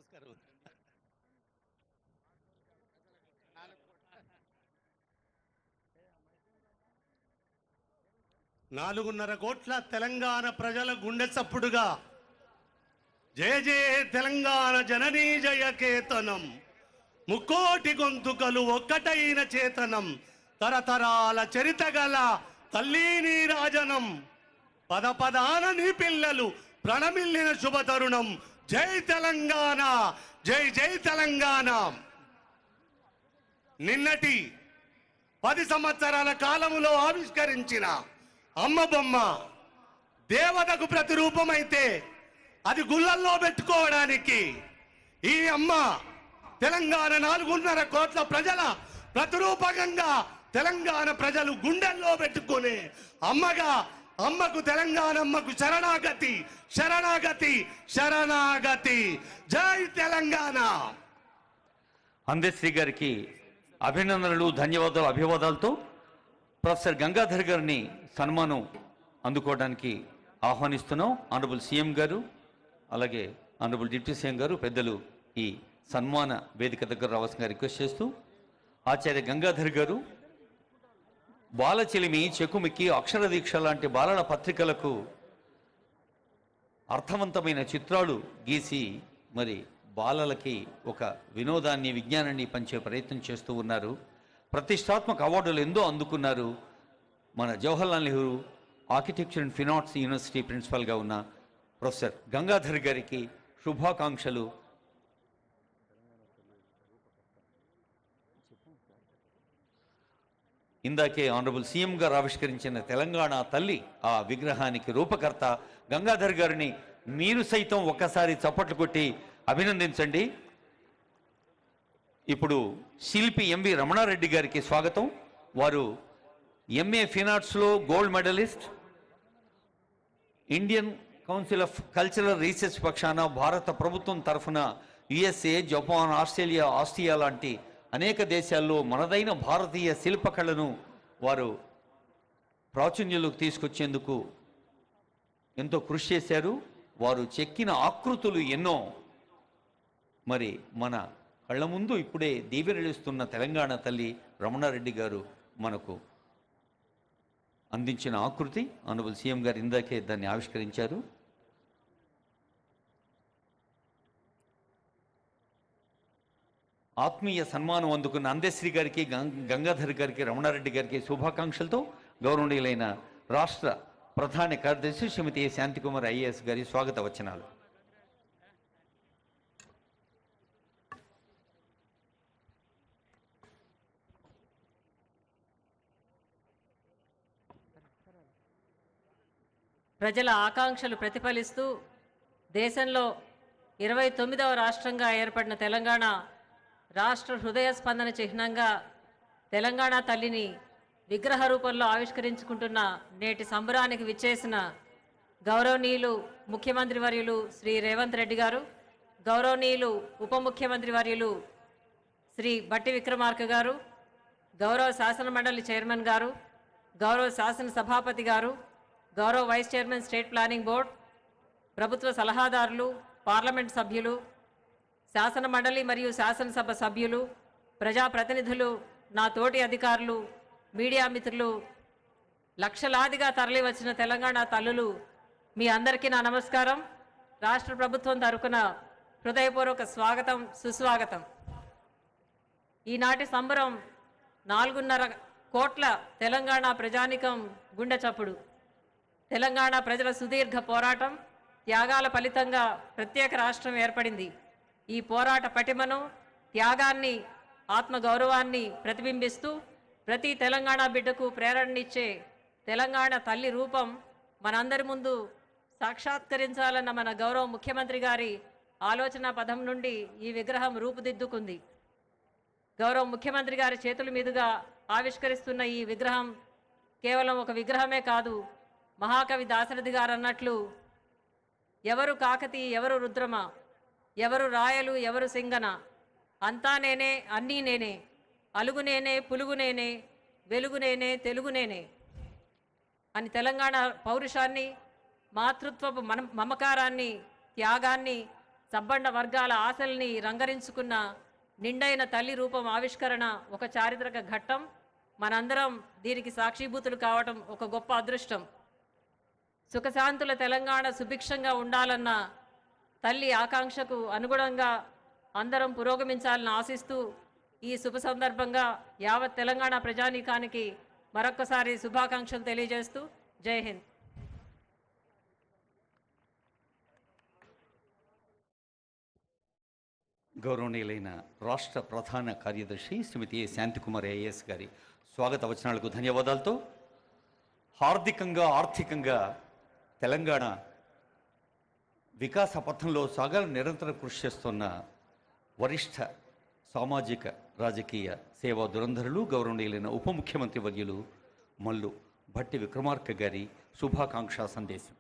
నమస్కారం. 4.5 కోట్ల తెలంగాణ ప్రజల గుండె చప్పుడుగా జయ జయ తెలంగాణ జననీ జయ కేతనం, ముక్కోటి గొంతుకలు ఒక్కటైన చేతనం, తరతరాల చరిత గల తల్లి నీ రాజనం, పద పదాన నీ పిల్లలు ప్రణమిల్లిన శుభతరుణం. జై తెలంగాణ, జై జై తెలంగాణ. నిన్నటి 10 సంవత్సరాల కాలములో ఆవిష్కరించిన అమ్మ బొమ్మ దేవతకు ప్రతిరూపమైతే అది గుళ్ళల్లో పెట్టుకోవడానికి ఈ అమ్మ తెలంగాణ 4.5 కోట్ల ప్రజల ప్రతిరూపకంగా తెలంగాణ ప్రజలు గుండెల్లో పెట్టుకునే అమ్మగా, అమ్మకు తెలంగాణ అమ్మకు శరణాగతి శరణాగతి శరణాగతి. జై తెలంగాణ. అందశ్రీ గారికి అభినందనలు, ధన్యవాదాలు, అభివాదాలతో ప్రొఫెసర్ గంగాధర్ గారిని సన్మానం అందుకోవడానికి ఆహ్వానిస్తున్నాం. ఆనరబుల్ సీఎం గారు, అలాగే ఆనరబుల్ డిప్యూటీ సీఎం గారు, పెద్దలు ఈ సన్మాన వేదిక దగ్గర రావాల్సిందిగా రిక్వెస్ట్ చేస్తూ, ఆచార్య గంగాధర్ గారు బాలచిలిమి, చెకుమికి, అక్షర దీక్ష లాంటి బాలల పత్రికలకు అర్థవంతమైన చిత్రాలు గీసి మరి బాలలకి ఒక వినోదాన్ని, విజ్ఞానాన్ని పంచే ప్రయత్నం చేస్తూ ఉన్నారు. ప్రతిష్టాత్మక అవార్డులు ఎంతో అందుకున్నారు. మన Jawaharlal Nehru architecture and fine arts university ప్రిన్సిపల్గా ఉన్న ప్రొఫెసర్ గంగాధర్ గారికి శుభాకాంక్షలు. ఇందాకే ఆనరబుల్ సీఎం గారు ఆవిష్కరించిన తెలంగాణ తల్లి ఆ విగ్రహానికి రూపకర్త గంగాధర్ గారిని మీరు సైతం ఒక్కసారి చప్పట్లు కొట్టి అభినందించండి. ఇప్పుడు శిల్పి ఎంవి రమణారెడ్డి గారికి స్వాగతం. వారు ఎంఏ ఫైన్ ఆర్ట్స్లో gold medallist, Indian Council of Cultural Research పక్షాన భారత ప్రభుత్వం తరఫున యుఎస్ఏ, జపాన్, ఆస్ట్రేలియా, ఆస్ట్రియా లాంటి అనేక దేశాల్లో మనదైన భారతీయ శిల్పకళను వారు ప్రాచుర్యంలోకి తీసుకొచ్చేందుకు ఎంతో కృషి చేశారు. వారు చెక్కిన ఆకృతులు ఎన్నో. మరి మన కళ్ళ ముందు ఇప్పుడే దీవెనలిస్తున్న తెలంగాణ తల్లి రమణారెడ్డి గారు మనకు అందించిన ఆకృతి, ఆనరబుల్ సీఎం గారు ఇందాకే దాన్ని ఆవిష్కరించారు. ఆత్మీయ సన్మానం అందుకున్న అందశ్రీ గారికి, గంగాధర్ గారికి, రమణారెడ్డి గారికి శుభాకాంక్షలతో గౌరవనీయులైన రాష్ట్ర ప్రధాన కార్యదర్శి శ్రీమతి శాంతికుమార్ ఐఏఎస్ గారి స్వాగత వచనాలు. ప్రజల ఆకాంక్షలు ప్రతిఫలిస్తూ దేశంలో 29వ రాష్ట్రంగా ఏర్పడిన తెలంగాణ రాష్ట్ర హృదయ స్పందన చిహ్నంగా తెలంగాణ తల్లిని విగ్రహ రూపంలో ఆవిష్కరించుకుంటున్న నేటి సంబరానికి విచ్చేసిన గౌరవనీయులు ముఖ్యమంత్రి వర్యులు శ్రీ రేవంత్ రెడ్డి గారు, గౌరవనీయులు ఉప ముఖ్యమంత్రి వర్యులు శ్రీ బట్టి విక్రమార్క గారు, గౌరవ శాసన మండలి చైర్మన్ గారు, గౌరవ శాసన సభాపతి గారు, గౌరవ vice chairman state planning board, ప్రభుత్వ సలహాదారులు, పార్లమెంట్ సభ్యులు, శాసన మండలి మరియు శాసనసభ సభ్యులు, ప్రజాప్రతినిధులు, నా తోటి అధికారులు, మీడియా మిత్రులు, లక్షలాదిగా తరలి వచ్చిన తెలంగాణ తల్లులు, మీ అందరికీ నా నమస్కారం. రాష్ట్ర ప్రభుత్వం తరపున హృదయపూర్వక స్వాగతం, సుస్వాగతం. ఈనాటి సంబరం 4.5 కోట్ల తెలంగాణ ప్రజానికం గుండె చప్పుడు. తెలంగాణ ప్రజల సుదీర్ఘ పోరాటం, త్యాగాల ఫలితంగా ప్రత్యేక రాష్ట్రం ఏర్పడింది. ఈ పోరాట పటిమను, త్యాగాన్ని, ఆత్మగౌరవాన్ని ప్రతిబింబిస్తూ ప్రతి తెలంగాణ బిడ్డకు ప్రేరణనిచ్చే తెలంగాణ తల్లి రూపం మనందరి ముందు సాక్షాత్కరించాలన్న మన గౌరవ ముఖ్యమంత్రి గారి ఆలోచన పదం నుండి ఈ విగ్రహం రూపుదిద్దుకుంది. గౌరవ ముఖ్యమంత్రి గారి చేతుల మీదుగా ఆవిష్కరిస్తున్న ఈ విగ్రహం కేవలం ఒక విగ్రహమే కాదు. మహాకవి దాశరథి గారు అన్నట్లు, ఎవరు కాకతి, ఎవరు రుద్రమ, ఎవరు రాయలు, ఎవరు సింగన, అంతా నేనే, అన్నీ నేనే, అలుగు నేనే, పులుగు నేనే, వెలుగు నేనే, తెలుగు నేనే అని తెలంగాణ పౌరుషాన్ని, మాతృత్వపు మమకారాన్ని, త్యాగాన్ని సబ్బండ వర్గాల ఆశల్ని రంగరించుకున్న నిండైన తల్లి రూపం ఆవిష్కరణ ఒక చారిత్రక ఘట్టం. మనందరం దీనికి సాక్షిభూతులు కావటం ఒక గొప్ప అదృష్టం. సుఖశాంతుల తెలంగాణ సుభిక్షంగా ఉండాలన్న తల్లి ఆకాంక్షకు అనుగుణంగా అందరం పురోగమించాలని ఆశిస్తూ ఈ శుభ సందర్భంగా యావత్ తెలంగాణ ప్రజానీకానికి మరొక్కసారి శుభాకాంక్షలు తెలియజేస్తూ జై హింద్. గౌరవనీయులైన రాష్ట్ర ప్రధాన కార్యదర్శి శ్రీమతి ఏ. శాంతికుమార్ ఐఏఎస్ గారి స్వాగత వచనాలకు ధన్యవాదాలతో హార్దికంగా ఆర్థికంగా తెలంగాణ వికాస పథంలో సాగాలని నిరంతరం కృషి చేస్తున్న వరిష్ఠ సామాజిక రాజకీయ సేవా దురంధరులు గౌరవనీయులైన ఉప ముఖ్యమంత్రి వర్యులు మల్లు భట్టి విక్రమార్క గారి శుభాకాంక్షా సందేశం.